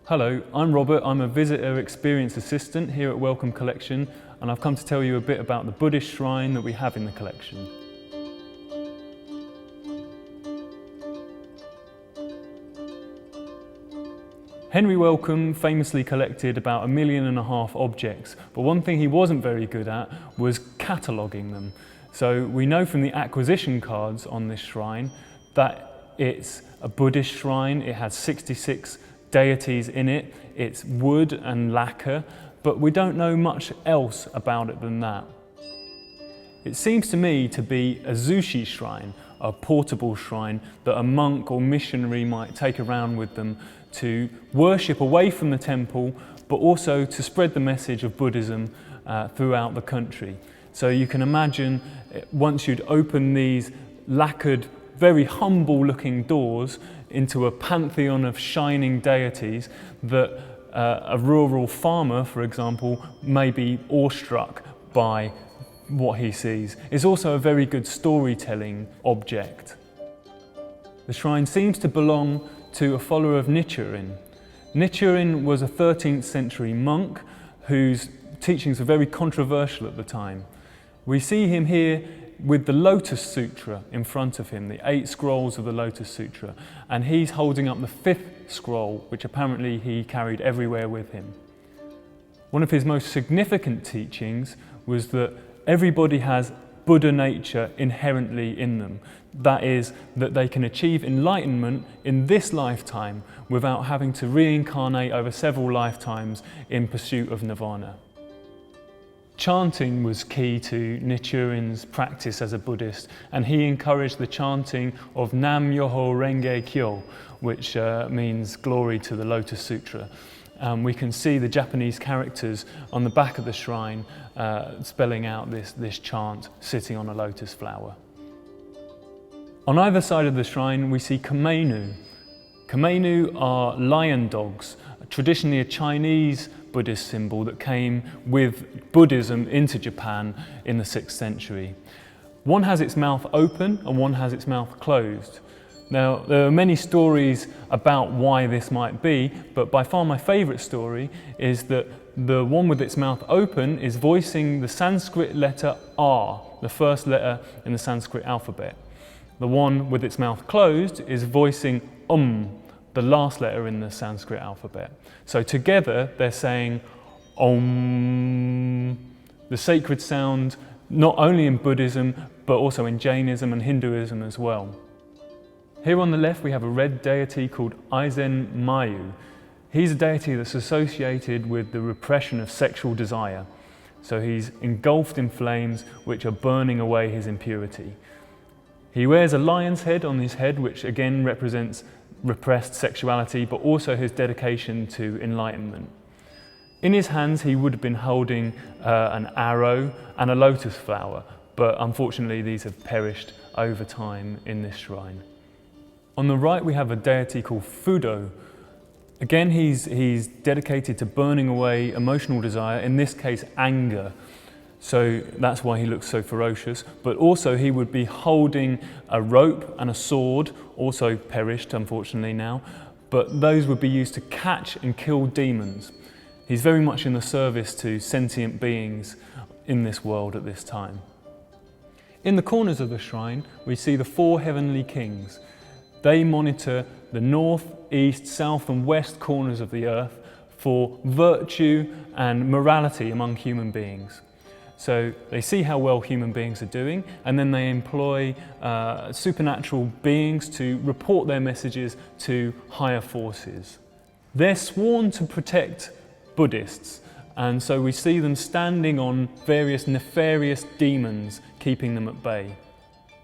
Hello, I'm Robert. I'm a visitor experience assistant here at Wellcome Collection, and I've come to tell you a bit about the Buddhist shrine that we have in the collection. Henry Wellcome famously collected about 1.5 million objects, but one thing he wasn't very good at was cataloguing them. So we know from the acquisition cards on this shrine that it's a Buddhist shrine. It has 66 deities in it, it's wood and lacquer, but we don't know much else about it than that. It seems to me to be a zushi shrine, a portable shrine that a monk or missionary might take around with them to worship away from the temple, but also to spread the message of Buddhism throughout the country. So you can imagine once you'd open these lacquered, very humble looking doors into a pantheon of shining deities that a rural farmer, for example, may be awestruck by what he sees. It's also a very good storytelling object. The shrine seems to belong to a follower of Nichiren. Nichiren was a 13th century monk whose teachings were very controversial at the time. We see him here with the Lotus Sutra in front of him, the 8 scrolls of the Lotus Sutra, and he's holding up the 5th scroll, which apparently he carried everywhere with him. One of his most significant teachings was that everybody has Buddha nature inherently in them. That is, that they can achieve enlightenment in this lifetime without having to reincarnate over several lifetimes in pursuit of nirvana. Chanting was key to Nichiren's practice as a Buddhist, and he encouraged the chanting of Nam Myoho Renge Kyo, which means glory to the Lotus Sutra. We can see the Japanese characters on the back of the shrine spelling out this chant sitting on a lotus flower. On either side of the shrine we see kamainu. Kamainu are lion dogs, traditionally a Chinese Buddhist symbol that came with Buddhism into Japan in the 6th century. One has its mouth open and one has its mouth closed. Now, there are many stories about why this might be, but by far my favourite story is that the one with its mouth open is voicing the Sanskrit letter R, the first letter in the Sanskrit alphabet. The one with its mouth closed is voicing the last letter in the Sanskrit alphabet. So together they're saying Om, the sacred sound not only in Buddhism but also in Jainism and Hinduism as well. Here on the left we have a red deity called Aizen Mayu. He's a deity that's associated with the repression of sexual desire. So he's engulfed in flames which are burning away his impurity. He wears a lion's head on his head, which again represents repressed sexuality, but also his dedication to enlightenment. In his hands he would have been holding an arrow and a lotus flower, but unfortunately these have perished over time in this shrine. On the right we have a deity called Fudo. Again he's dedicated to burning away emotional desire, in this case anger. So that's why he looks so ferocious, but also he would be holding a rope and a sword, also perished unfortunately now, but those would be used to catch and kill demons. He's very much in the service to sentient beings in this world at this time. In the corners of the shrine we see the 4 heavenly kings. They monitor the north, east, south and west corners of the earth for virtue and morality among human beings. So they see how well human beings are doing, and then they employ supernatural beings to report their messages to higher forces. They're sworn to protect Buddhists, and so we see them standing on various nefarious demons, keeping them at bay.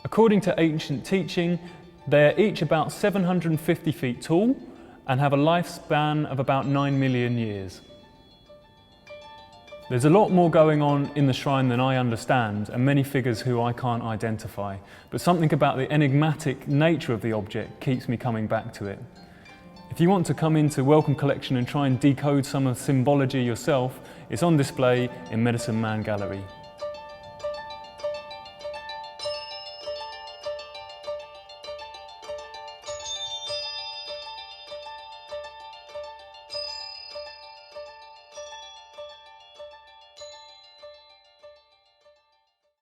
According to ancient teaching, they're each about 750 feet tall and have a lifespan of about 9 million years. There's a lot more going on in the shrine than I understand, and many figures who I can't identify, but something about the enigmatic nature of the object keeps me coming back to it. If you want to come into Wellcome Collection and try and decode some of the symbology yourself, it's on display in Medicine Man Gallery.